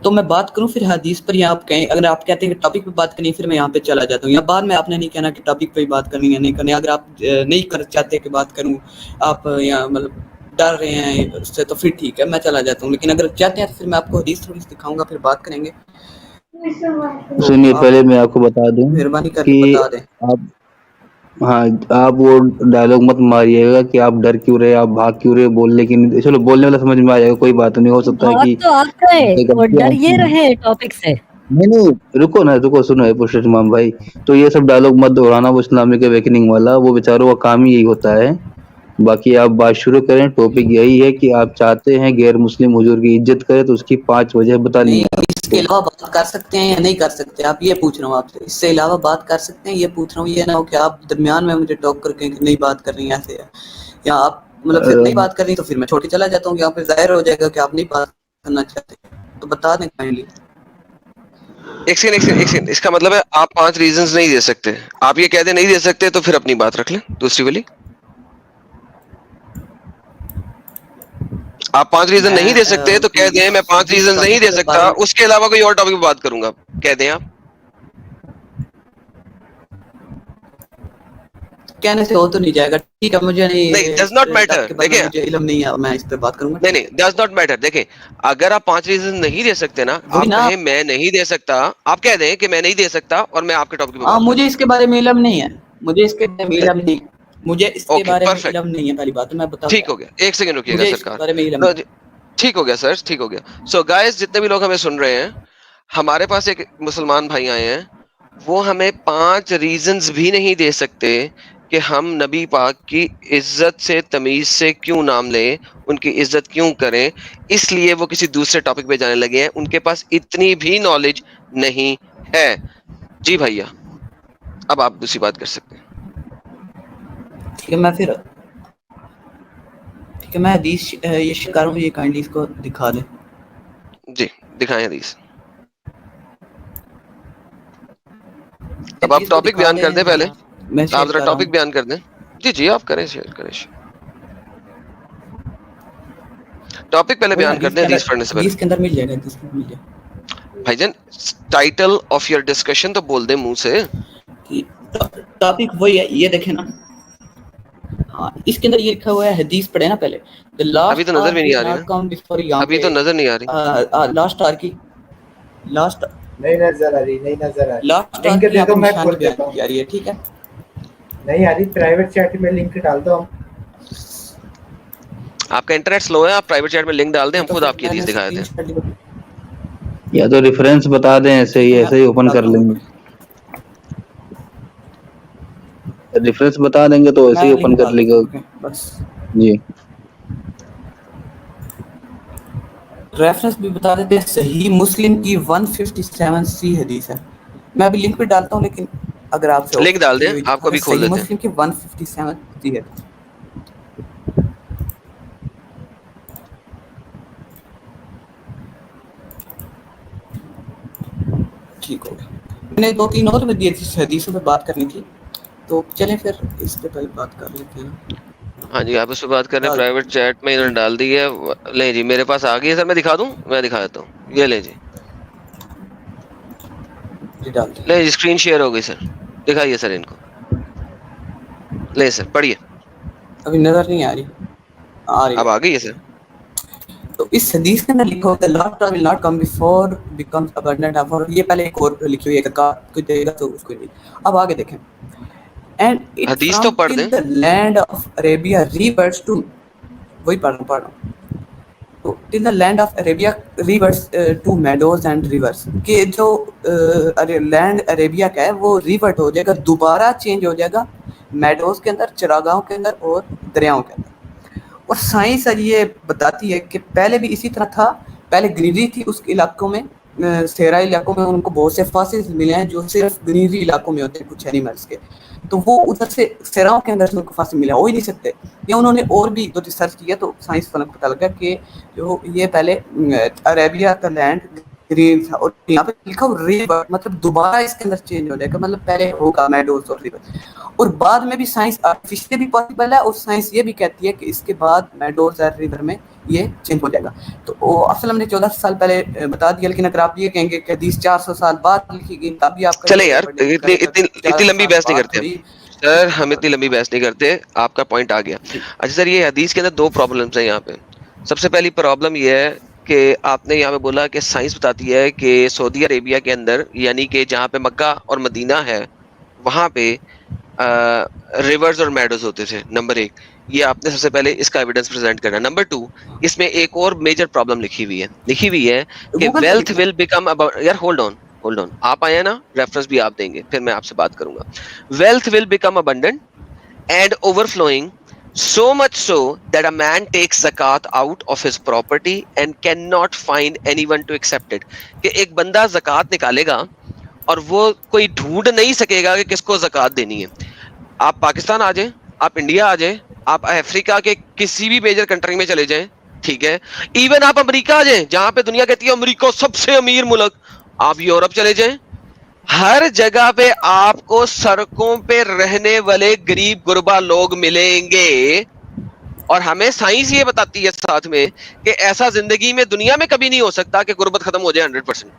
तो मैं बात करूँ फिर हदीस पर, या आप कहें, अगर आप कहते हैं कि टॉपिक पे बात करनी है फिर मैं यहाँ पे चला जाता हूँ, या बाद में आपने नहीं कहना कि टॉपिक पे ही बात करनी है नहीं करनी। अगर आप नहीं कर चाहते कि बात करूँ, आप या मतलब डर रहे हैं उससे, तो फिर ठीक है मैं चला जाता हूँ, लेकिन अगर चाहते हैं तो फिर मैं आपको हदीस थोड़ी सी दिखाऊंगा, फिर बात करेंगे। तो सुनिए, आप पहले मैं आपको बता दूं मेहरबानी करके कि बता दें। आप, हाँ, आप वो डायलॉग मत मारिएगा कि आप डर क्यों रहे, आप भाग क्यों रहे, बोलने की नहीं, चलो बोलने वाला समझ में आ जाएगा, कोई बात नहीं, हो सकता है भाग कि तो आप गए और गलती डर ये आपकी हो। रहे टॉपिक से। नहीं नहीं, रुको ना, रुको, सुनो है पुरुष इमाम भाई। तो ये सब डायलॉग मत दोहराना, वो इस्लामिक अवेकनिंग वाला, वो बेचारों का काम ही यही होता है। बाकी आप बात शुरू करें, टॉपिक यही है कि आप चाहते हैं गैर मुस्लिम हुजूर की इज्जत करें, तो उसकी 5 वजह बतानी नहीं, है इसके आपको। अलावा बात कर सकते हैं या नहीं कर सकते, आप ये पूछ रहा हूँ आपसे। इससे अलावा बात कर सकते हैं ये पूछ रहा हूँ, ये ना हो कि आप दरमियान में मुझे टॉक करके कि नहीं बात कर रही हैं ऐसे है, या आप मतलब फिर नहीं बात कर रही तो फिर मैं छोड़ के चला जाता हूँ, यहाँ पे जाहिर हो जाएगा कि आप नहीं बात करना चाहते, तो बता दें काइंडली। एक सेकंड, इसका मतलब है आप 5 रीजंस नहीं दे सकते। आप ये कहते नहीं दे सकते तो फिर अपनी बात रख लें दूसरी वाली। आप 5 रीजन नहीं दे सकते तो कह दें मैं 5 जिस रीजन नहीं टॉपिक दे के बारे सकता, में उसके अलावा कोई और टॉपिक पे बात करूंगा, कह दें आप। कहने से हो तो नहीं जाएगा, ठीक है, मुझे नहीं, नहीं डज नॉट इस मैटर। टॉपिक के बारे में देखिए, मुझे इल्म नहीं है, मैं इस पे बात करूंगा। नहीं, डज नॉट मैटर। देखें, अगर आप 5 रीजन नहीं दे सकते ना, वही आप ना, कहें मैं नहीं दे सकता, आप कह दें कि मैं नहीं दे सकता और मैं आपके टॉपिक पे हाँ बात मुझे करूंगा। इसके बारे में इल्म नहीं है, मुझे इसके बारे में इल्म नहीं, मुझे इसके ओके, बारे में परफेक्ट, इल्म नहीं है, पहली बात तो मैं ठीक बताता हो हूँ, गया। 1 सेकंड रुकिएगा मुझे इसके सरकार। बारे में इल्म नो नहीं। जी, ठीक हो गया सर, ठीक हो गया। सो गाइस, जितने भी लोग हमें सुन रहे हैं, हमारे पास एक मुसलमान भाई आए हैं, वो हमें 5 रीजंस भी नहीं दे सकते कि हम नबी पाक की इज्जत से, तमीज से क्यों नाम लें, उनकी इज्जत क्यों करें। इसलिए वो किसी दूसरे टॉपिक पे जाने लगे हैं, उनके पास इतनी भी नॉलेज नहीं है। जी भैया, अब आप दूसरी बात कर सकते हैं। ठीक है, मैं हदीस ये शिकार हूँ, ये काइंडली इसको दिखा दें। जी, दिखाएं हदीस। अब आप हदीस को टॉपिक दिखा बयान कर दें दें पहले। जरा, मैं आप शेयर जरा कर रहा टॉपिक हूँ। बयान कर दें। जी जी, आप करें, शेयर करें। टॉपिक पहले वही बयान कर दें हदीस पढ़ने से पहले। हदीस के अंदर मिल जाएगा, हदीस के अंदर मिल जाएगा। भाईजान, टाइटल ऑफ योर डिस्कशन तो बोल दे मुंह से। टॉपिक वही है, ये देखें ना, हाँ इसके अंदर ये लिखा हुआ है, हदीस पढ़े ना पहले। द अभी तो लास्ट नजर आर भी नहीं विल आ रही नॉट ना, कम बिफोर, यहाँ अभी पे तो नजर नहीं आ रही। लास्ट आर की लास्ट नहीं नजर आ रही, नहीं नजर आ रही। लास्ट आर लिंक की दे यहाँ दो, पे मैं निशानी खोल बयान देता हूँ। की जा रही है, ठीक है। नहीं आ रही, प्राइवेट चैट में लिंक डाल दो। आपका इंटरनेट स्लो है, आप प्राइवेट चैट में लिंक डाल दें, हम तो खुद फिर आपकी हदीस मैंने दिखा देते हैं। स्क्रीनशॉट या तो रेफरेंस बता दें, ऐसे ठीक ही है, मैं ऐसे ही ओपन कर बताता हूँ, लेंगे। रेफरेंस बता देंगे तो ऐसे ही मैं ओपन लिंक कर डाल देता लेंगे। हूँ, ओके बस। जी, रेफरेंस भी बता देते हैं, सही मुस्लिम की 157 सी हदीस है। मैं अभी लिंक भी डालता हूँ, लेकिन अगर आपसे लिंक डाल दें, ये आपको दिखा दे, अभी खोल सही देते हैं। मुस्लिम की 157 सी है। ठीक हो गया, मैंने 2-3 और में दिए थी हदीसों पे बात करनी थी, तो चलें फिर इस पे पहले बात कर लेते हैं। हाँ जी, आप उस पर बात कर रहे हैं, डाल प्राइवेट चैट में इन्होंने डाल दी है। ले जी, मेरे पास आ गई है सर, मैं दिखा दूं, मैं दिखा देता हूँ, ये ले जी, डाल दें। ले जी, स्क्रीन शेयर हो गई सर, दिखाइए सर इनको, ले सर पढ़िए। अभी नजर नहीं आ रही, आ रही अब आ है। गई है सर। तो इस हदीस के अंदर लिखा होता है, Lord will not come before becomes abundant of, ये पहले एक और लिखी हुई है, कोई देगा तो उसको नहीं। अब आगे देखें, एंड इट हदीस तो फ्रॉम पढ़ टिल दें। The land of Arabia rivers to, वही पढ़ रहा हूँ, तो till the land of Arabia rivers to meadows and rivers, के जो लैंड अरेबिया का है वो रिवर्ट हो जाएगा, दोबारा चेंज हो जाएगा मेडोज के अंदर, चरागाहों के अंदर और दरियाओं के अंदर। और साइंस आज ये बताती है कि पहले भी इसी तरह था, पहले ग्रीनरी थी उस इलाकों में, सहराई इलाकों में उनको बहुत से फॉसिल्स मिले हैं जो सिर्फ ग्रीनरी इलाकों में होते हैं कुछ एनिमल्स के, तो वो उधर से सहराओं के अंदर से उनको फॉसिल मिला, हो ही नहीं सकते। या उन्होंने और भी तो रिसर्च किया, तो साइंस वालों को पता लगा कि जो ये पहले अरेबिया का लैंड ग्रीन था, और यहाँ पे लिखा रिवर, मतलब दोबारा इसके अंदर चेंज हो जाएगा, मतलब पहले होगा मेडोज और रिवर। और बाद में भी साइंस आर्टिफिशियली भी पॉसिबल है, और साइंस ये भी कहती है कि इसके बाद मेडोज और रिवर में ये चेंज हो जाएगा। तो वो अफसल हमने 14 साल पहले बता दिया, लेकिन अगर आप ये कहेंगे कि हदीस 400 साल बाद लिखी गई तब भी आपका चले ये यार, वर्डिक्ट इतनी करेगा कि इतनी 400 इतनी लंबी साल बहस नहीं बाद करते थोड़ी। सर, हम इतनी लंबी बहस नहीं करते, आपका पॉइंट आ गया। अच्छा सर, ये हदीस के अंदर दो प्रॉब्लम्स हैं यहाँ पे। सबसे पहली प्रॉब्लम ये है कि आपने यहाँ पे बोला कि साइंस बताती है कि सऊदी अरेबिया के अंदर, यानी कि जहाँ पे मक्का और मदीना है, वहां पे रिवर्स और मेडोज होते थे। नंबर एक, ये आपने सबसे पहले इसका एविडेंस प्रेजेंट करना। नंबर टू, इसमें एक और मेजर प्रॉब्लम लिखी हुई है कि गूगल से वेल्थ लिखना। विल बिकम अबाउट, यार होल्ड ऑन, आप आए हैं ना, रेफरेंस भी आप देंगे, फिर मैं आपसे बात करूंगा। Wealth will become abundant and overflowing, so much so that a man takes zakat out of his property and cannot find anyone to accept it। कि एक बंदा zakat निकालेगा और वो कोई ढूंढ नहीं सकेगा कि किसको zakat देनी है। आप पाकिस्तान आ जाए, आप इंडिया आ जाए, आप अफ्रीका के किसी भी मेजर कंट्री में चले जाएं, ठीक है, इवन आप अमेरिका आ जाए, जहां पे दुनिया कहती है अमेरिका सबसे अमीर मुल्क, आप यूरोप चले जाएं, हर जगह पे आपको सड़कों पे रहने वाले गरीब गुरबा लोग मिलेंगे। और हमें साइंस ये बताती है साथ में कि ऐसा जिंदगी में दुनिया में कभी नहीं हो सकता कि गुर्बत खत्म हो जाए 100%।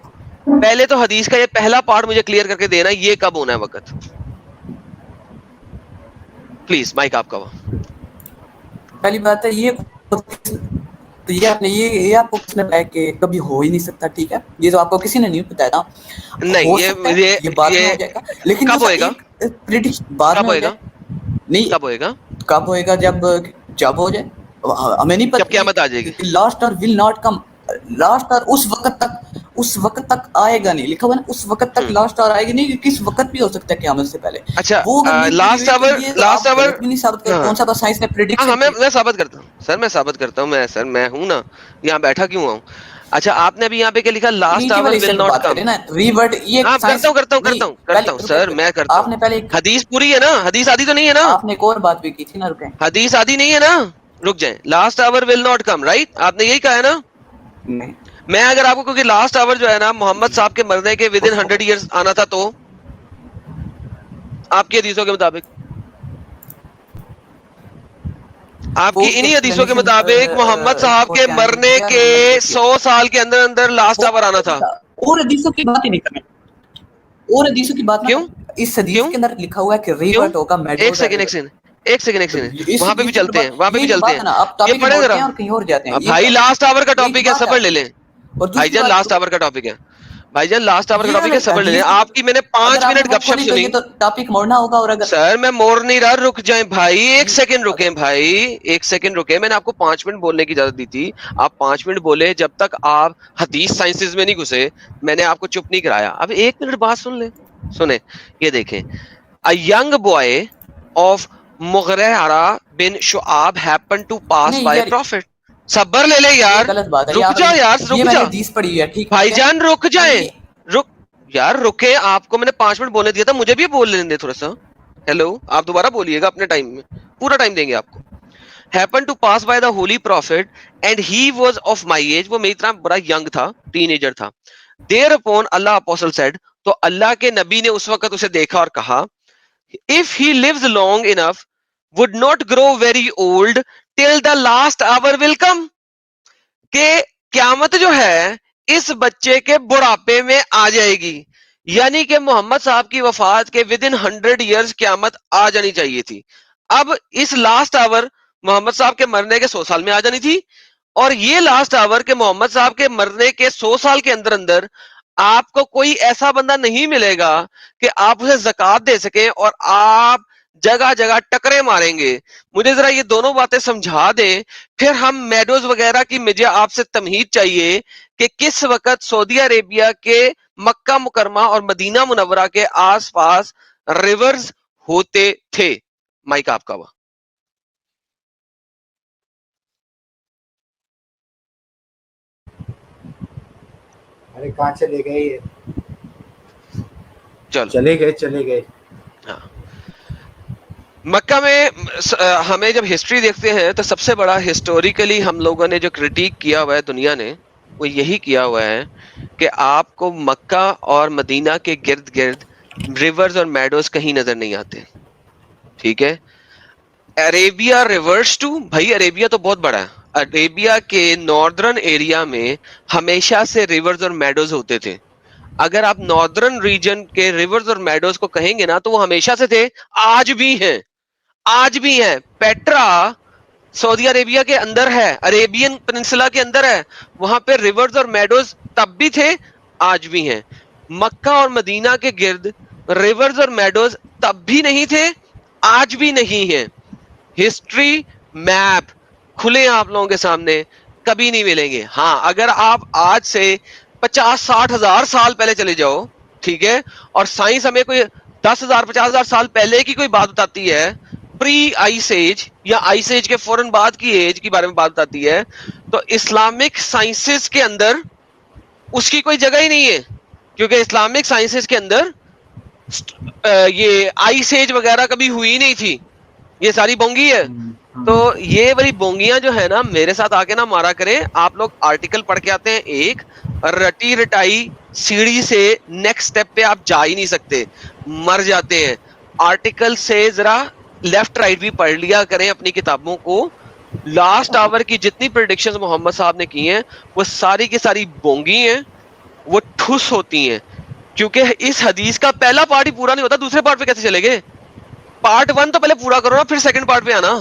पहले तो हदीस का ये पहला पार्ट मुझे क्लियर करके देना, ये कब होना है वक्त। प्लीज माइक आपका। पहली बात है ये, तो ये आपने ये आपको किसने बताया कि कभी हो ही नहीं सकता, ठीक है, ये तो आपको किसी ने नहीं बताया था। नहीं, हो सकता है ये बाद में हो जाएगा, लेकिन कब वो होएगा? एक प्रिडिक्शन बाद कब में हो होएगा? जाए। नहीं, कब होएगा? कब होएगा? जब हो जाए, हमें नहीं जब क़यामत आ पता। जाएगी। लास्ट और विल नॉट कम, लास्ट और उस वक्त तक आएगा नहीं, लिखा हुआ ना, उस वक्त तक लास्ट और आएगी नहीं, किस वक्त भी हो सकता है क़यामत से पहले। अच्छा, वो अगर लिखी लास्ट हुई है, तो आवर, ये तो लास्ट आप आवर, गलत भी नहीं साबित कर, कौन सा बस साइंस ने हाँ, प्रेडिक्शन मैं साबित करता हूँ सर, मैं साबित करता हूँ, मैं हूं ना, यहाँ बैठा क्यों हूँ। अच्छा, आपने अभी यहाँ पे क्या लिखा, लास्ट नीचे आवर वाले विल हिस्से पे नॉट बात कम। करें ना, रीवर्ड ये हाँ, साइंस नहीं। करता हूँ सर, मैं करता हूँ। आपने पहले एक, हदीस पूरी है ना, हदीस आदि तो नहीं है ना, आपने एक और बात भी की थी ना, रुके हदीस आदि नहीं है ना, रुक जाए। Last hour will not come, right, आपने यही कहा है ना। नहीं। मैं अगर आपको, क्योंकि लास्ट आवर जो है ना मोहम्मद साहब के मरने के विद इन 100 ईयर्स आना था, तो आपकी हदीसों के मुताबिक, आपकी इन्हीं हदीसों के मुताबिक मोहम्मद साहब के मरने के 100 साल के अंदर अंदर लास्ट आवर आना था। और हदीसों की बात ही नहीं करनी, और हदीसों की बात ना क्यों? करें। इस हदीस क्यों? के अंदर लिखा हुआ है कि क्यों? रिवर्ट होगा मेडोज। एक सेकंड, वहां पे भी चलते हैं, वहां पे भी यही चलते बात है ना, आप हैं, ये टॉपिक पढ़े मोड़ते जरा। हैं और कहीं और जाते हैं। अब भाई लास्ट आवर का यही टॉपिक है, बात सबर ले लें और दूसरी भाईजान, बात, लास्ट आवर का टॉपिक है भाईजान, लास्ट आवर का ये टॉपिक है, सबर ले लें। हदीस, आपकी मैंने 5 अगर आपने मिनट मुंह गपशप खोली तो सुनी ये तो टॉपिक मोड़ना होगा। और अगर सर, मैं मोड़ नहीं रहा, रुक जाए भाई, एक सेकंड रुके भाई, एक सेकंड रुके। मैंने आपको 5 मिनट बोलने की इजाजत दी थी, आप 5 मिनट बोले, जब तक आप हदीस साइंसेज में नहीं घुसे मैंने आपको चुप नहीं कराया। अब 1 मिनट बात सुन ले, सुने, ये देखें। A young boy of Mughira bin Shuba happened to pass नहीं बाय यार, प्रॉफिट। सब्र ले ले ये यार, गलत बात है। रुक जा यार, ये रुक मैंने जा हदीस पढ़ी है, ठीक है भाईजान, रुक जाए, ये, रुक यार, रुके। आपको मैंने 5 मिनट बोलने दिया था, मुझे भी बोल लेने दे थोड़ा सा। हेलो, आप दोबारा बोलिएगा अपने टाइम में, पूरा टाइम देंगे आपको। Happen to pass by the holy prophet and he was of my age, वो मेरी तरह बड़ा यंग था, टीनेजर था। Thereupon Allah apostle said, तो अल्लाह के नबी ने उस वक्त उसे देखा और कहा, if he lives long enough would not grow very old till the last hour will come. के क्यामत जो है इस बच्चे के बुढ़ापे में आ जाएगी, यानी कि मोहम्मद साहब की वफात के विद इन 100 ईयर्स क्यामत आ जानी चाहिए थी। अब इस लास्ट आवर मोहम्मद साहब के मरने के 100 साल में आ जानी थी, और ये लास्ट आवर के मोहम्मद साहब के मरने के 100 साल के अंदर अंदर आपको कोई ऐसा बंदा नहीं मिलेगा कि आप उसे ज़कात दे सकें, और आप जगह जगह टकरे मारेंगे। मुझे जरा ये दोनों बातें समझा दें, फिर हम मेडोज वगैरह की मुझे आपसे तमहीद चाहिए कि किस वक्त सऊदी अरेबिया के मक्का मुकरमा और मदीना मुनव्वरा के आसपास रिवर्स होते थे। माइक आपका हुआ। अरे कहाँ चले गए ये? चलो, चले गए। हाँ, मक्का में हमें जब हिस्ट्री देखते हैं तो सबसे बड़ा हिस्टोरिकली हम लोगों ने जो क्रिटिक किया हुआ है दुनिया ने, वो यही किया हुआ है कि आपको मक्का और मदीना के गिर्द गिर्द रिवर्स और मेडोज कहीं नजर नहीं आते। ठीक है। अरेबिया रिवर्स टू, भाई अरेबिया तो बहुत बड़ा है। अरेबिया के नॉर्दर्न एरिया में हमेशा से रिवर्स और मेडोज होते थे। अगर आप नॉर्दर्न रीजन के रिवर्स और मेडोज को कहेंगे ना, तो वो हमेशा से थे, आज भी हैं, आज भी हैं। पेट्रा सऊदी अरेबिया के अंदर है, अरेबियन पेनिनसुला के अंदर है, वहां पे रिवर्स और मेडोज तब भी थे, आज भी हैं। मक्का और मदीना के गिर्द रिवर्स और मेडोज तब भी नहीं थे, आज भी नहीं है। हिस्ट्री मैप खुले आप लोगों के सामने, कभी नहीं मिलेंगे। हाँ, अगर आप आज से 50-60 हजार साल पहले चले जाओ, ठीक है, और साइंस हमें कोई 10,000 50,000 साल पहले की कोई बात बताती है, प्री आइस एज या आइस एज के फौरन बाद की एज के बारे में बात बताती है, तो इस्लामिक साइंसेस के अंदर उसकी कोई जगह ही नहीं है, क्योंकि इस्लामिक साइंसेस के अंदर ये आइस एज वगैरह कभी हुई नहीं थी, ये सारी बोंगी है। तो ये वाली बोंगियां जो है ना, मेरे साथ आके ना मारा करें। आप लोग आर्टिकल पढ़ के आते हैं, एक रटी रटाई सीढ़ी से नेक्स्ट स्टेप पे आप जा ही नहीं सकते, मर जाते हैं। आर्टिकल से जरा लेफ्ट राइट भी पढ़ लिया करें अपनी किताबों को। लास्ट आवर की जितनी प्रेडिक्शंस मोहम्मद साहब ने की हैं, वो सारी की सारी बोंगी हैं, वो ठुस होती हैं, क्योंकि इस हदीस का पहला पार्ट ही पूरा नहीं होता, दूसरे पार्ट पे कैसे चलेंगे? पार्ट 1 तो पहले पूरा करो ना, फिर सेकंड पार्ट पे आना।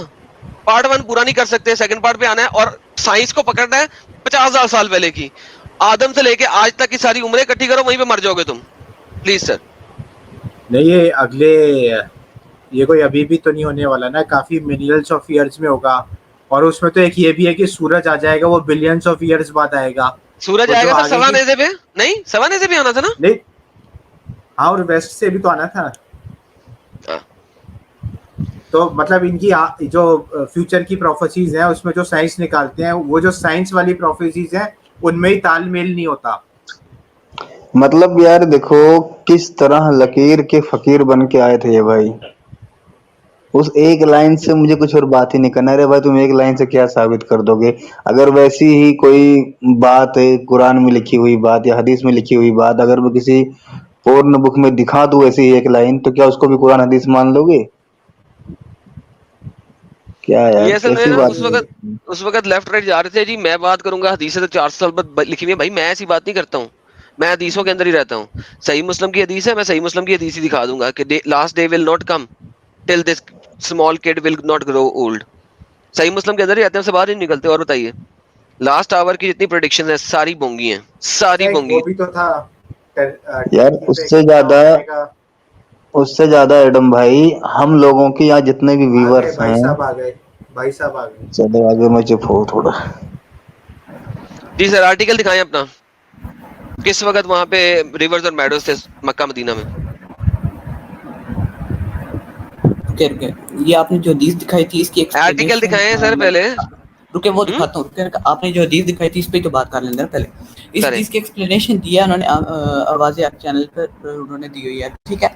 पार्ट 1 पूरा नहीं कर सकते, सेकंड पार्ट पे आना है, और साइंस को पकड़ना है 50,000 साल पहले की, आदम से लेके आज तक की सारी उम्रें इकट्ठी करो, वहीं पे मर जाओगे तुम। Please sir. नहीं, ये अगले, ये कोई अभी भी तो नहीं होने वाला ना, काफी मिलियंस ऑफ ईयर्स में होगा। और उसमें तो एक ये भी है कि सूरज आ जाएगा, वो बिलियंस ऑफ ईयर्स बाद आएगा। सूरज वो जो आएगा सर आगे सवा की- नेज़े पे, नहीं सवा नेज़े पे आना था ना। नहीं, हाँ, और वेस्ट से भी तो आना था। हाँ। तो मतलब इनकी जो फ्यूचर की प्रोफेसीज हैं, उसमें जो साइंस निकालते हैं, वो जो साइंस वाली प्रोफेसीज हैं, उनमें ही तालमेल नहीं होता। मतलब यार देखो किस तरह लकीर के फकीर बन के आए थे ये भाई। उस एक लाइन से मुझे कुछ और बात ही नहीं करना। अरे भाई तुम एक लाइन से क्या साबित कर दोगे? अगर वैसी ही कोई बात है कुरान में लिखी हुई बात या हदीस में लिखी हुई बात, अगर मैं किसी पोर्न बुक में दिखा दूं ऐसी ही एक लाइन, तो क्या उसको भी कुरान हदीस मान लोगे? क्या यार, ये असल में कैसी ना बात उस वक्त लेफ्ट राइट जा रहे थे जी। मैं बात करूंगा हदीस तो 400 साल बाद लिखी हुई है भाई, मैं ऐसी बात नहीं करता हूँ, मैं हदीसों के अंदर ही रहता हूँ। सही मुस्लिम की हदीस है, मैं सही मुस्लिम की हदीस ही दिखा दूंगा कि last day will not come till this small kid will not grow old. सही मुस्लिम के अंदर ही रहते हैं, उससे बाहर ही नहीं निकलते। और बताइए, लास्ट आवर की जितनी प्रेडिक्शन है सारी बोंगी हैं, सारी बोंगी। वो भी तो था यार, उससे ज्यादा एडम भाई हम लोगों की यहाँ जितने भी व्यूअर्स भाई हैं। साहब आ गए, भाई साहब आ गए। चलो आगे, मैं चुप हो थोड़ा। जी सर, आर्टिकल दिखाएं अपना, किस वक्त वहां पे रिवर्स और मेडोज थे मक्का मदीना में। रुके, ये आपने जो हदीस दिखाई थी इसकी आर्टिकल दिखाएं सर पहले। रुके वो दिखाता हूँ। रुके, आपने जो हदीस दिखाई थी इस पे तो बात कर लेंगे ना पहले। इस करें। हदीस की एक्सप्लेनेशन दिया उन्होंने आवाज़ चैनल पर उन्होंने दी हुई है, ठीक है।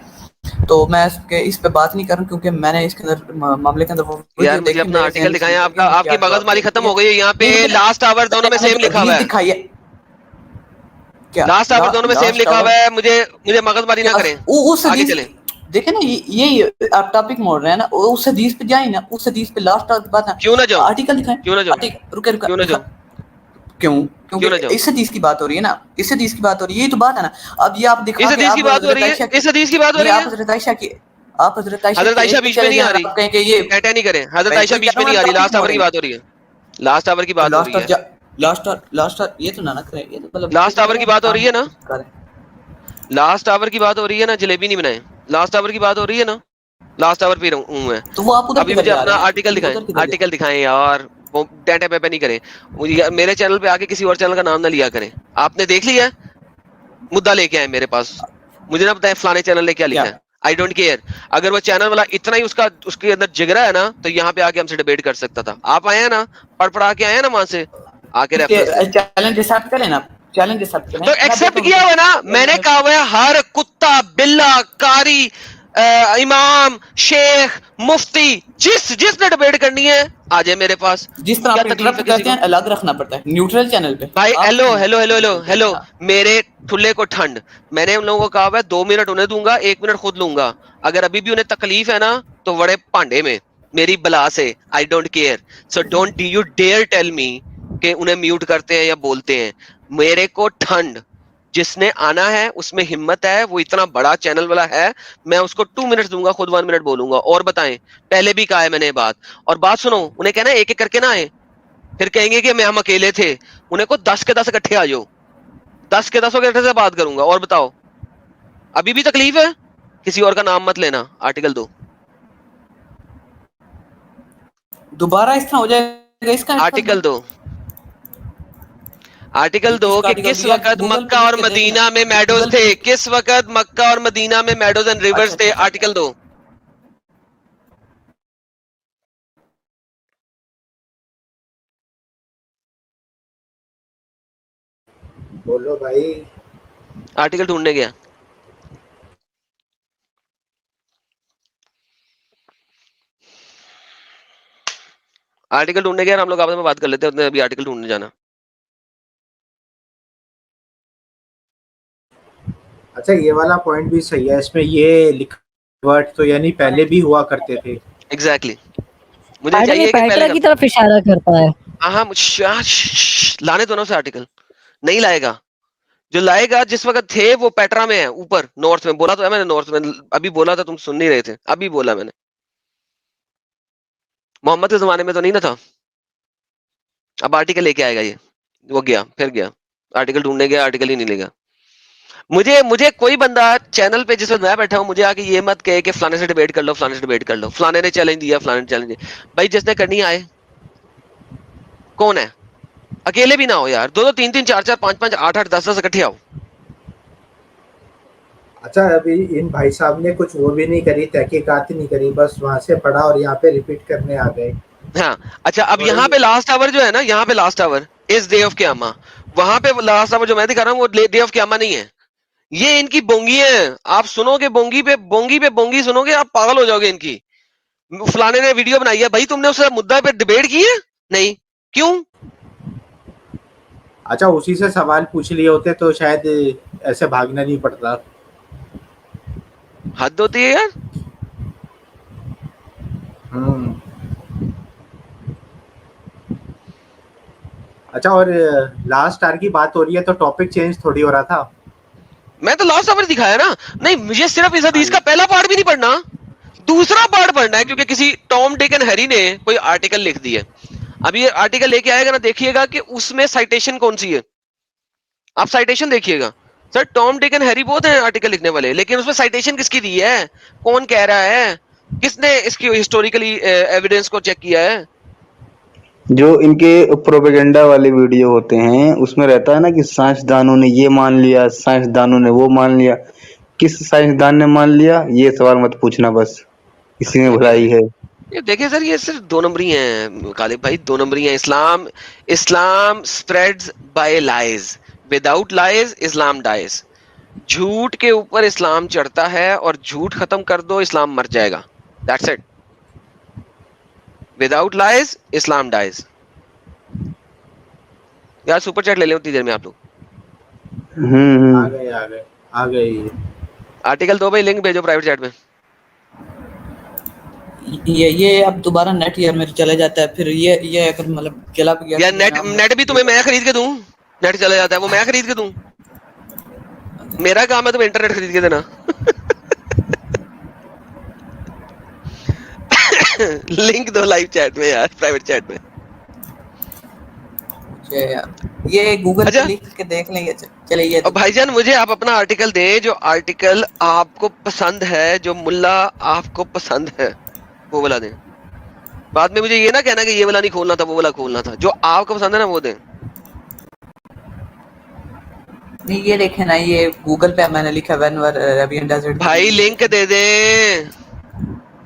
तो मैं इस पे बात नहीं कर रहा क्योंकि मैंने इसके अंदर मामले के अंदर वो यार मुझे अपना आर्टिकल दिखाएं, आपकी मगजमारी खत्म हो गई है। यहाँ पे लास्ट आवर दोनों में सेम लिखा हुआ है, दिखाई है क्या? लास्ट आवर दोनों में सेम लिखा हुआ है। मुझे मगजमारी ना करें, आगे चलें। देखे ना, ये आप टॉपिक मोड़ रहे हैं ना, उस हदीस पे जाए ना, उस हदीस पे लास्ट तक बात क्यों ना जाऊं? आर्टिकल दिखाएं, क्यों ना जाऊं? रुके क्यों ना जाऊं? क्यों? क्यों ना क्योंकि जाऊं? इस हदीस की बात हो रही है ना, इस हदीस की बात हो रही है, ये तो बात है ना। अब ये आप दिखा इस के हदीस की बात हो रही है, इस हदीस की बात हो रही है। आप हजरत आयशा की हजरत आयशा बीच में नहीं आ रही, कहेंगे ये कहते नहीं करें, हजरत आयशा बीच में नहीं आ रही, लास्ट आवर की बात हो रही है, लास्ट आवर की बात हो रही है, लास्ट ये तो ना करें, ये तो मतलब लास्ट आवर की बात हो रही है ना, लास्ट आवर की बात हो रही है ना। जलेबी नहीं बनाए, लास्ट आवर की बात हो रही है ना, लास्ट आवर पे हूँ मैं। तो वो आप उधर अभी मुझे अपना आर्टिकल दिखाएं, आर्टिकल दिखाएं यार, वो टेंटे पे नहीं करें। मेरे चैनल पे आके किसी और चैनल का नाम ना लिया करें। आपने देख लिया, मुद्दा लेके आए मेरे पास, मुझे ना बताएं फलाने चैनल ने क्या लिखा है। आई डोंट केयर। अगर वो चैनल वाला इतना ही उसके अंदर जिगरा है ना, तो यहाँ पे आके हमसे डिबेट कर सकता था। आप आए हैं ना, पढ़ के आए हैं ना वहां से आके रेफरेंस चैलेंज एक्सेप्ट करें ना, चैलेंज एक्सेप्ट करें तो एक्सेप्ट किया हुआ ना। मैंने कहा हुआ है हर कुत्ता बिल्ला कारी इमाम, शेख, मुफ्ती, जिसने डिबेट करनी है आ जाए मेरे पास। जिस तरह क्या आप तकलीफ है इंटरप्ट किसी करते को? हैं अलग रखना पड़ता है न्यूट्रल चैनल पे। भाई आप हेलो नहीं। हेलो हेलो हेलो हेलो, हाँ। मेरे ठुल्ले को ठंड। मैंने उन लोगों को कहा हुआ है 2 मिनट उन्हें दूंगा, 1 मिनट खुद लूंगा। अगर अभी भी उन्हें तकलीफ है ना तो बड़े पांडे में मेरी बला से। I don't care, so don't you dare tell me कि उन्हें म्यूट करते हैं या बोलते हैं। मेरे को ठंड, जिसने आना है उसमें हिम्मत है, वो इतना बड़ा चैनल वाला है, मैं उसको 2 मिनट दूंगा, खुद 1 मिनट बोलूंगा। और बताएं, पहले भी कहा है मैंने ये बात। और बात सुनो, उन्हें कहना एक एक करके ना आए, फिर कहेंगे कि हम अकेले थे। उन्हें को 10 के 10 इकट्ठे आ जाओ, 10 के 10 इकट्ठे से बात करूंगा। और बताओ, अभी भी तकलीफ है? किसी और का नाम मत लेना। आर्टिकल 2, दोबारा इस तरह हो जाएगा इसका आर्टिकल 2, आर्टिकल 2 इसका कि आर्टिकल किस दिया, वक्त गूगल पे मक्का लिख और के देख लें। मदीना में मेडोज गूगल पे थे, लिख के। किस वक्त मक्का और मदीना में मेडोज एंड अच्छा रिवर्स थे। अच्छा अच्छा। आर्टिकल 2। बोलो भाई। आर्टिकल ढूंढने गया। आर्टिकल ढूंढने गया, हम लोग आपस में बात कर लेते हैं, उतने अभी आर्टिकल ढूंढने जाना। अच्छा, ये वाला पॉइंट भी सही है, इसमें ये लिखा वर्ड तो यानी पहले भी हुआ करते थे। एग्जैक्टली मुझे आर्टिकल चाहिए कि पहले पेट्रा का। की तरफ इशारा करता है। हाँ, लाने दोनों से आर्टिकल नहीं लाएगा। जो लाएगा जिस वक्त थे वो पेट्रा में है, ऊपर नॉर्थ में। बोला तो है मैंने, नॉर्थ में अभी बोला था, तुम सुन नहीं रहे थे। अभी बोला मैंने, मोहम्मद के जमाने में तो नहीं ना था। अब आर्टिकल लेके आएगा ये। वो गया, फिर गया, आर्टिकल ढूंढने गया, आर्टिकल ही नहीं लेगा। मुझे मुझे कोई बंदा चैनल पे जिसमें मैं बैठा हूं, मुझे आके ये मत कहे कि फलाने से डिबेट कर लो, फलाने से डिबेट कर लो, फलाने ने चैलेंज दिया, फलाने ने चैलेंज दिया। भाई जिसने करनी आए। कौन है? अकेले भी ना हो यार, 2-2 3-3 4-4 5-5 8-8 10-10 इकट्ठे आओ। अच्छा, अभी इन भाई साहब ने कुछ वो भी नहीं करी, तहकीकात नहीं करी, बस वहां से पढ़ा और यहाँ पे रिपीट करने आ गए। हाँ, अच्छा, अब और यहाँ पे लास्ट आवर जो है ना, यहाँ पे लास्ट आवर इस डे ऑफ क्यामा, वहां पे लास्ट आवर जो मैं दिखा रहा हूँ वो डे ऑफ क्यामा नहीं है। ये इनकी बोंगी है। आप सुनोगे बोंगी पे बोंगी सुनोगे, आप पागल हो जाओगे इनकी। फलाने ने वीडियो बनाई है, भाई तुमने उस मुद्दा पे डिबेट की है? नहीं, क्यों? अच्छा, उसी से सवाल पूछ लिए होते तो शायद ऐसे भागना नहीं पड़ता। हद होती है यार। हम्म। अच्छा, और लास्ट आर की बात हो रही है तो टॉपिक चेंज थोड़ी हो रहा था। मैं तो लास्ट आवर दिखाया ना। नहीं, मुझे सिर्फ इस हदीस का पहला पार्ट भी नहीं पढ़ना, दूसरा पार्ट पढ़ना है, क्योंकि किसी टॉम डिक एंड हैरी ने कोई आर्टिकल लिख दिया। अभी ये आर्टिकल लेके आएगा ना, देखिएगा कि उसमें साइटेशन कौन सी है। आप साइटेशन देखिएगा। Sir, Tom Dick and Harry बहुत हैं आर्टिकल लिखने वाले, लेकिन उसमें साइटेशन किसकी दी है, कौन कह रहा है, किसने इसकी हिस्टोरिकली एविडेंस को चेक किया है। जो इनके प्रोपेगेंडा वाले वीडियो होते हैं उसमें रहता है ना कि साइंसदानों ने ये मान लिया, साइंसदानों ने वो मान लिया। किस साइंसदान ने मान लिया ये सवाल मत पूछना, बस इसी में भलाई है। ये देखिए सर, ये सिर्फ 2 नंबरी हैं गालिब भाई, 2 नंबरी हैं। Islam spreads by lies, without lies Islam dies. झूठ के ऊपर इस्लाम चढ़ता है, और झूठ खत्म कर दो इस्लाम मर जाएगा। That's it. Without lies Islam dies. यार सुपर चैट ले लें उतनी देर में आप लोग। आ गए आ गए। आर्टिकल 2 भाई, लिंक भेजो प्राइवेट चैट में। ये अब दोबारा नेट यार मेरे चले जाता है, फिर ये अगर मतलब चला भी गया यार तो नेट मेरा- नेट भी तुम्हें मैं खरीद के दूं? नेट चला जाता है वो मैं खरीद के दूं? मेरा काम है तुम्हें इंटरनेट खरीद के देना। लिंक दो लाइव चैट में यार, प्राइवेट चैट में। ये गूगल अच्छा। पे लिख के देख लेंगे। चले ये और भाईजान, मुझे आप अपना आर्टिकल दें, जो आर्टिकल आपको पसंद है, जो मुल्ला आपको पसंद है, वो वाला दें। बाद में मुझे ये ना कहना कि ये वाला नहीं खोलना था, वो वाला खोलना था। जो आपको पसंद है ना वो दें। नहीं, ये देखे ना, ये गूगल पे मैंने लिखा व्हेनेवर अरेबियन डेजर्ट। भाई लिंक दे दे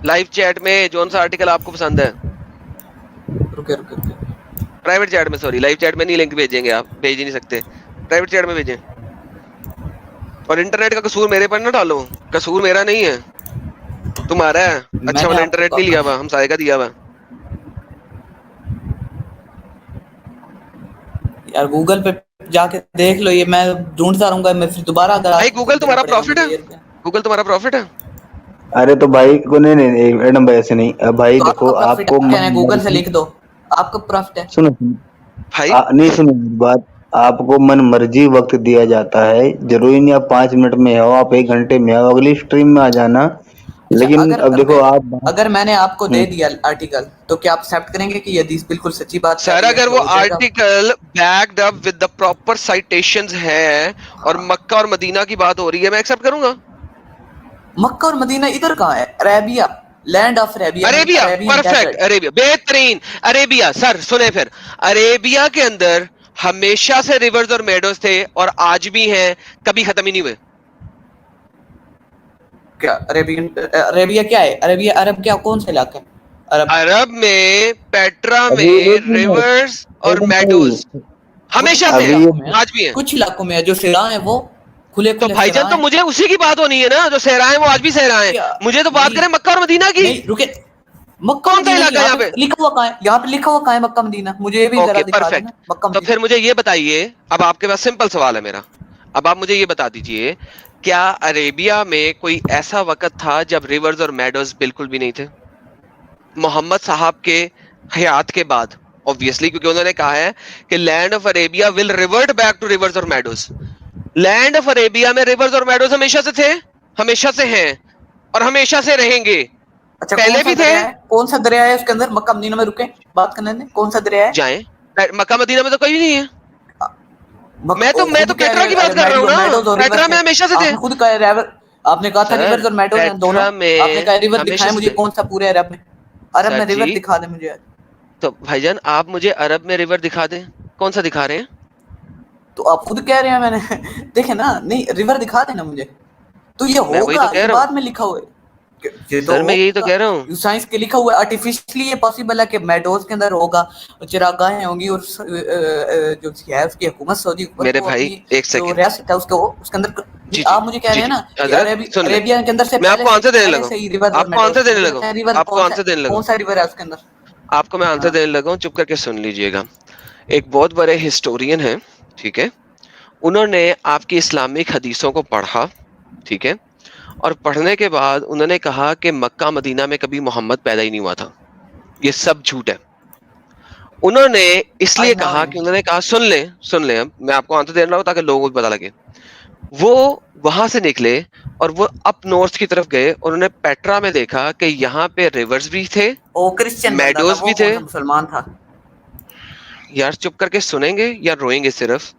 लाइव चैट में, जौन सा आर्टिकल आपको पसंद है। रुके प्राइवेट चैट में, सॉरी, लाइव चैट में नहीं लिंक भेजेंगे, आप भेज ही नहीं सकते। प्राइवेट चैट में भेजें। और इंटरनेट का कसूर मेरे पर ना डालो, कसूर मेरा नहीं है। तुम्हारा है? अच्छा मैंने वाला आपको इंटरनेट नहीं लिया हुआ, हम सारे का दिया हुआ। यार गूगल पे जाके देख लो, ये मैं ढूंढता रहूंगा, मैं फिर दोबारा अगर भाई आपको गूगल देना तुम्हारा पड़ेगा प्रॉफिट मुझे है? ये रुपया। गूगल तुम्हारा प्रॉफिट है? अरे तो भाई को नहीं नहीं नहीं मैडम भाई ऐसे नहीं भाई तो देखो आपका प्रॉफिट आपको क्या मन है, गूगल से मर्जी लिख दो, आपका प्रॉफिट है। सुनो भाई नहीं सुनो मेरी बात। आपको मन मर्जी वक्त दिया जाता है, जरूरी नहीं आप 5 मिनट में आओ, आप 1 घंटे में आओ, अगली स्ट्रीम में आ जाना। अच्छा, लेकिन अगर अब देखो आप अगर मैंने आपको दे हम्म, दिया आर्टिकल, तो क्या आप एक्सेप्ट करेंगे कि ये हदीस बिल्कुल सच्ची बात कर सर, रही है, अगर तो वो हो जाएगा? Article backed up with the proper citations है और हाँ। मक्का और मदीना की बात हो रही है, मैं एक्सेप्ट करूंगा। मक्का और मदीना इधर कहाँ है? Arabia, land of Arabia, Arabia, Arabian perfect, desert. Arabia बेहतरीन। अरेबिया सर सुने फिर, अरेबिया के अंदर हमेशा से रिवर्स और मेडोज थे और आज भी हैं, कभी खत्म ही नहीं हुए। क्या अरेबियन, अरेबिया क्या है? अरेबिया अरब क्या, कौन सा इलाका है अरब? अरब में, पेट्रा अभी में एक मिनट रिवर्स और मैडम मेडोज भाई वो तो हमेशा कुछ से अभी हैं, ये इलाकों में है, आज भी हैं। कुछ इलाकों में है जो सिरा है, वो खुले तो खुले सिरा भाईजान तो है। मुझे उसी की बात होनी है ना, जो सहराएं वो आज भी सहराएं हैं। क्या? मुझे तो बात नहीं करें मक्का और मदीना की। नहीं, रुके। मक्का कौन सा मदीना इलाका है यहाँ यहाँ पे पे? लिखा हुआ कहाँ है? यहाँ पे लिखा हुआ कहाँ है मक्का मदीना? मुझे ये भी जरा ओके दिखा परफेक्ट। देना मक्का तो मदीना। फिर मुझे ये बताइए, अब आपके पास सिंपल सवाल है मेरा, अब आप मुझे ये बता दीजिए, क्या अरेबिया में कोई ऐसा वक्त था जब रिवर्स और मेडोज बिल्कुल भी नहीं थे? मोहम्मद साहब के हयात के बाद, ऑब्वियसली, क्योंकि उन्होंने कहा है कि land of Arabia will revert back to rivers और मेडोज। लैंड ऑफ अरेबिया में रिवर्स और मेडोज हमेशा से थे, हमेशा से हैं और हमेशा से रहेंगे। अच्छा, कौन पहले सा भी थे। दरिया है? कौन सा दरिया है उसके अंदर? मक्का मदीना में रुके, बात करने दें, कौन सा दरिया है? जाएं, मक्का मदीना में तो कोई नहीं है। वो मैं तो खुद कह पेट्रा की रहे बात कर रहा हूँ ना, मेडोज और रिवर पेट्रा में थे। हमेशा से थे। आपने खुद कहा रिवर, आपने कहा था रिवर्स सर और मेडोज हैं दोनों। पेट्रा आपने में कहा रिवर हमेशा दिखाएं से मुझे, थे। कौन सा पूरे अरब में? अरब सर में जी, रिवर दिखा दे मुझे। तो भाईजान आप मुझे अरब में रिवर दिखा दें, कौन सा दिखा रहे हैं? तो आप खुद कह रहे हैं, मैंने देखे ना, नहीं रिवर दिखा देना मुझे। तो ये मैं वही होगा, तो कह ये रहा हूँ बाद में लिखा हुआ है। ये तो सर, मैं यही तो होगा, कह रहा हूँ। साइंस के लिखा हुआ है। आर्टिफिशियली ये पॉसिबल है कि मेडोज के अंदर होगा, चिरागाहें होंगी, और जो है उसकी हुकूमत सऊदी ऊपर, मेरे वो भाई अपनी एक जो सेकंड, रियासत है उसके, वो उसके अंदर जी जी आप मुझे कह जी रहे हैं जी, ना कि हजरत सुन ले, अरेबिया के अंदर से मैं आपको आंसर देने पहले लगा से हूँ, ही रिवर और आपको आंसर मेडोज थे। देने मुझे लगा हूँ, बताएं रिवर आपको आंसर देने लगा कौन हूँ, सा रिवर है उसके अंदर? आपको मैं आंसर हाँ। देने लगा हूँ, चुप करके सुन लीजिएगा। एक बहुत बड़े हिस्टोरियन है, ठीक है, उन्होंने आपकी इस्लामिक हदीसों को पढ़ा, ठीक है, और पढ़ने के बाद उन्होंने कहा कि मक्का मदीना में कभी मोहम्मद पैदा ही नहीं हुआ था, ये सब झूठ है। उन्होंने आई इसलिए नो कहा हिम। कि उन्होंने कहा, सुन ले, अब मैं आपको आंसर दे रहा हूँ ताकि लोगों को पता लगे। वो वहां से निकले और वो अप नॉर्थ की तरफ गए, उन्होंने पेट्रा में देखा कि यहाँ पे रिवर्स भी थे, वो क्रिश्चियन बंदा था, मेडोज वो भी थे। कौन सा मुसलमान था? यार चुप करके सुनेंगे या रोएंगे सिर्फ?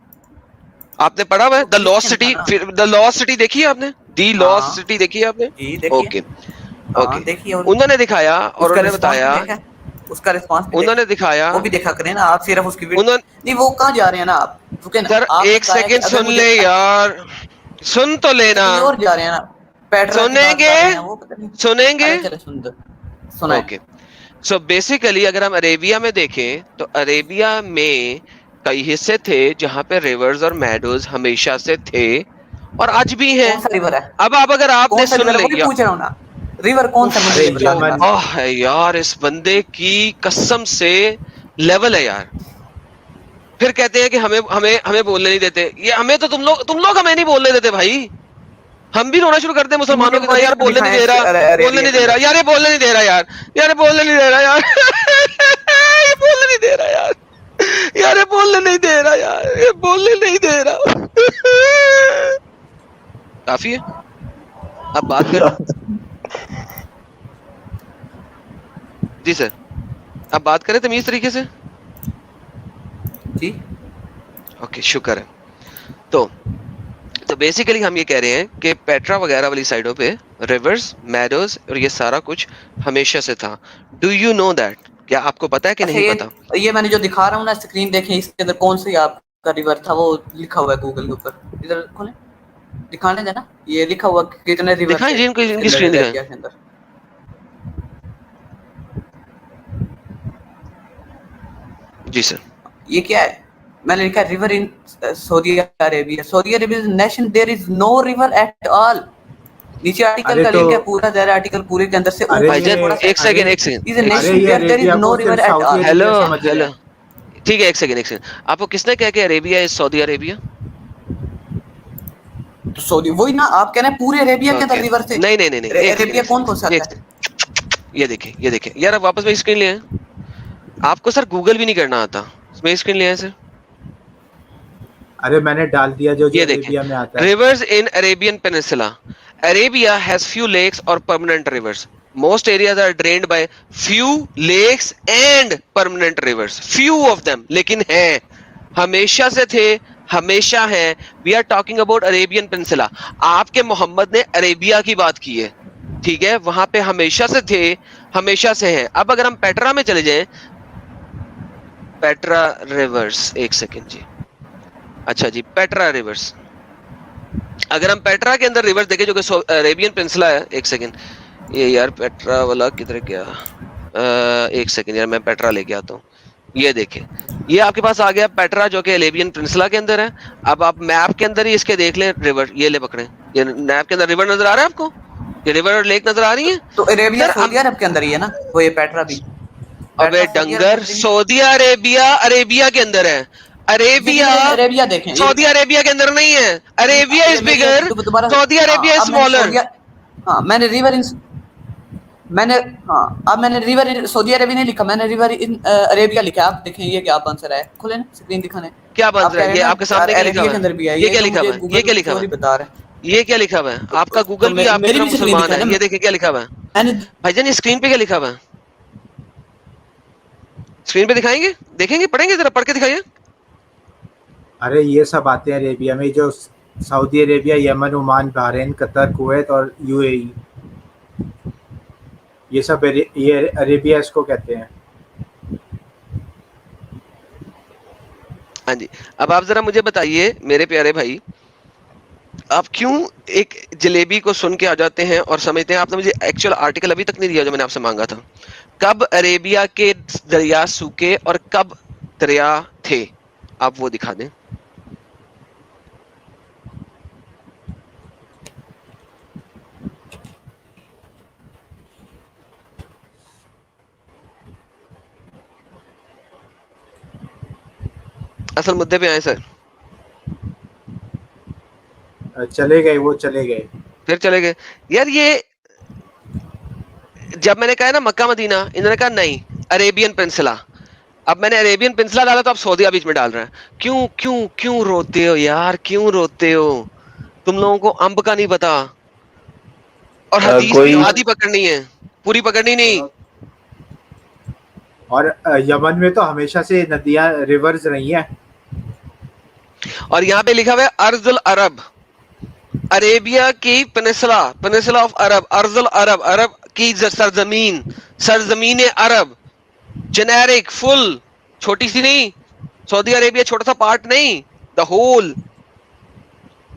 आपने पढ़ा हुआ है वो द लॉस्ट क्रिश्चियन था सिटी? ना। फिर द लॉस्ट सिटी देखी है आपने? दी लॉस्ट हाँ सिटी देखी है आपने? जी, देखिए। ओके हाँ ओके। देखिए, और उन्होंने दिखाया और उसका उन्होंने रिस्पांस भी बताया, देखा है, उसका रिस्पांस भी देखा उन्होंने है। दिखाया, वो भी देखा करें ना, आप सिर्फ उसकी वीडियो उन्होंने, नहीं। वो कहाँ जा रहे हैं ना, आप रुके ना। सर आपने एक कहा है कि सेकंड अगर सुन मुझे ले यार, सुन तो लेना। कहीं और जा रहे हैं ना, पेट्रा की बात सुनेंगे, कर रहे हैं वो, पता नहीं। सुनेंगे। अरे चले सुन दो, सुनाए। ओके, सो बेसिकली अगर हम अरेबिया में देखें तो अरेबिया में कई हिस्से थे जहां पे रिवर्स और मेडोज हमेशा से थे और आज भी हैं। कौन सा रिवर है? अब अगर आपने कौन सा सुन रिवर है, वही लिया, पूछ रहा हूँ ना। रिवर कौन सा, मुझे उफ, ये अरे बता जो देना। यमन। है यार, इस बंदे की कसम से लेवल है यार। फिर कहते हैं कि हमें हमें हमें बोलने नहीं देते, ये हमें तो तुम लोग हमें नहीं बोलने देते भाई। हम भी रोना शुरू करते हैं नहीं, मुझे मुसलमानों की वो तरह, यार रिवर बोलने नहीं दिखाएं दे रहा, बोलने अरेबिया नहीं के दे रहा अंदर। यार, ये बोलने नहीं दे रहा यार, यार ये बोलने नहीं दे रहा यार ये बोलने नहीं दे रहा यार, यार ये बोलने नहीं दे रहा यार, ये बोलने नहीं दे रहा काफी है, अब बात करें। जी सर, अब बात करें तमीज तरीके से। जी ओके, शुक्र है। तो बेसिकली हम ये कह रहे हैं कि पेट्रा वगैरह वाली साइडों पे रिवर्स, मेडोज और ये सारा कुछ हमेशा से था। Do you know that? क्या आपको पता है कि अच्छा, नहीं पता? ये मैंने जो दिखा रहा हूँ ना, स्क्रीन देखें, इसके अंदर कौन सी आपका रिवर था, वो लिखा हुआ है गूगल के ऊपर। इधर खोलें, दिखाने देना, ये लिखा हुआ कि कितने रिवर दिखाएं थे जी, इनकी इसके स्क्रीन अंदर, दिखाएं। अरेबिया के अंदर। जी सर। ये क्या है? मैंने लिखा river in Saudi Arabia. Saudi Arabia nation, there is no river at all. नीचे आर्टिकल अरे का तो लिंक है, पूरा दे रहा है आर्टिकल पूरे के अंदर से अरे भाईजान ये एक सेकंड अरे एक सेकंड इज ए अरे नेशन ये where there is Arabia no को रिवर सिर्फ at Saudi all. Hello Arabia समझ रहे हेलो हैं। ठीक है, एक सेकंड एक सेकंड। आपको किसने कहा कि अरेबिया इज सऊदी अरेबिया? तो सऊदी वही ना, आप कह रहे हैं पूरे अरेबिया के अंदर ओके, रिवर से। नहीं नहीं नहीं नहीं, एक सेकंड अरेबिया एक कौन कौन सा सेकंड आता एक है? सेकंड। ये देखिए यार, अब वापस मेरी स्क्रीन ले आए। आपको सर गूगल भी नहीं करना आता, मेरी स्क्रीन ले आए सर। अरे मैंने डाल दिया जो जो ये देखें, अरेबिया में आता है। Rivers in Arabian peninsula. Arabia has few lakes or permanent rivers. Most areas are drained by few lakes and permanent rivers. Few of them, लेकिन हैं, हमेशा से थे, हमेशा हैं। We are talking about Arabian Peninsula. आपके मोहम्मद ने अरेबिया की बात की है, ठीक है? वहां पे हमेशा से थे, हमेशा से हैं। अब अगर हम पेट्रा में चले जाएं, पेट्रा रिवर्स, एक सेकेंड जी। अच्छा जी, पेट्रा रिवर्स। अगर हम पेट्रा के अंदर रिवर्स देखें जो कि अरेबियन पेनिnsula है, एक सेकेंड, ये यार पेट्रा वाला किधर गया? एक सेकेंड यार, मैं पेट्रा लेके आता हूँ। ये देखें, ये आपके पास आ गया पेट्रा जो कि अरेबियन पेनिnsula के अंदर है। अब आप मैप के अंदर ही इसके देख लें रिवर, ये ले पकड़े, ये मैप के अंदर रिवर नजर आ रहा है आपको? ये रिवर और लेक नजर आ रही है? तो अरेबिया सर सऊदी अरब के अंदर ही है ना, वो ये पेट्रा भी। अबे पेट्रा सऊदी अरब के डंगर, अंदर ही। सऊदी अरेबिया अरेबिया के अंदर है। अरेबिया अरेबिया देखें ये, सऊदी अरेबिया के अंदर नहीं है। अरेबिया इज बिगर, दोबारा। सऊदी अरेबिया इज अब मैंने स्मॉलर। हाँ मैंने रिवर इन, मैंने हाँ अब मैंने रिवर इन सऊदी अरेबिया नहीं लिखा, मैंने रिवर इन अरेबिया लिखा है। आप देखें ये क्या आंसर है, खुले ना स्क्रीन दिखाने। क्या बन आप रहा कह है? रहे ये हैं आपके सामने ना क्या लिखा अरेबिया हुआ के अंदर भी है? है, ये क्या तो लिखा मुझे हुआ है? गूगल ये क्या लिखा हुआ थ्योरी है? बता रहे हैं। ये क्या लिखा हुआ है? आपका गूगल भी आपकी मेरी तरह भी स्क्रीन मुसलमान दिखा है। ना, ये देखिए क्या लिखा हुआ है मैंने भाईजान, ये स्क्रीन पे क्या लिखा हुआ है? स्क्रीन पे दिखाएंगे, देखेंगे, पढ़ेंगे, जरा पढ़ के दिखाइए। अरे ये सब आते हैं अरेबिया में, जो Saudi Arabia, Yemen, Oman, Bahrain, Qatar, Kuwait और यूएई, ये सब ये अरेबिया इसको कहते हैं। हाँ जी, अब आप जरा मुझे बताइए मेरे प्यारे भाई, आप क्यों एक जलेबी को सुन के आ जाते हैं और समझते हैं? आपने मुझे एक्चुअल आर्टिकल अभी तक नहीं दिया जो मैंने आपसे मांगा था। कब अरेबिया के दरिया सूखे और कब दरिया थे? आप वो दिखा दें। असल मुद्दे पे आए सर। चले गए, वो चले गए। फिर चले गए यार। ये जब मैंने कहा ना मक्का मदीना, इन्होंने कहा नहीं, अरेबियन पेनिnsula। अब मैंने अरेबियन पेनिnsula डाला तो आप सऊदिया बीच में डाल रहे हैं। क्यों क्यों क्यों रोते हो यार, क्यों रोते हो? तुम लोगों को अंब का नहीं पता, और हदीस भी कोई आधी पकड़नी है, पूरी पकड़नी नहीं। और यमन में तो हमेशा से नदियां, रिवर्स रही हैं। और यहाँ पे लिखा हुआ है अर्जुल अरब, अरेबिया की पेनिnsula ऑफ अरब, अर्जुल अरब, अरब की सरजमीन, सरजमीन अरब, जेनेरिक, फुल, छोटी सी नहीं। सऊदी अरेबिया छोटा सा पार्ट नहीं, द होल।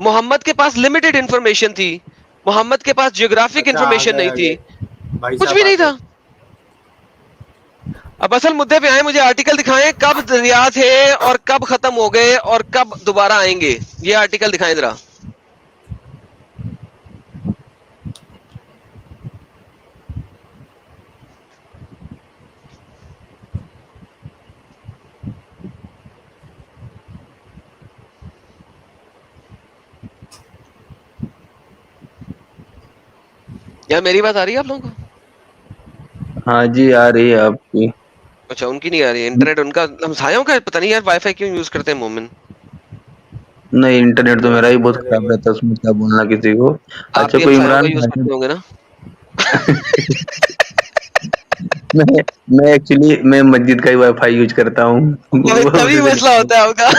मोहम्मद के पास लिमिटेड इंफॉर्मेशन थी, मोहम्मद के पास जियोग्राफिक अच्छा, इंफॉर्मेशन नहीं थी, भाई कुछ साहब भी नहीं आ गए। था। अब असल मुद्दे पे आए, मुझे आर्टिकल दिखाएं कब दरिया थे और कब खत्म हो गए और कब दोबारा आएंगे। ये आर्टिकल दिखाएं जरा। यार मेरी बात आ रही है आप लोगों को? हाँ जी आ रही है आपकी। अच्छा, उनकी नहीं आ रही है, इंटरनेट उनका हमसायों का पता नहीं यार, वाईफाई क्यों यूज करते हैं मोमिन। नहीं इंटरनेट तो मेरा ही बहुत चले खराब गए। रहता है, उसमें क्या बोलना किसी को। आप अच्छा भी कोई हमसायों का इमरान यूज करते होंगे ना? मैं एक्चुअली मैं मस्जिद का ही वाईफाई यूज करता हूँ। तभी वो तभी मुझे मसला होता है आपका।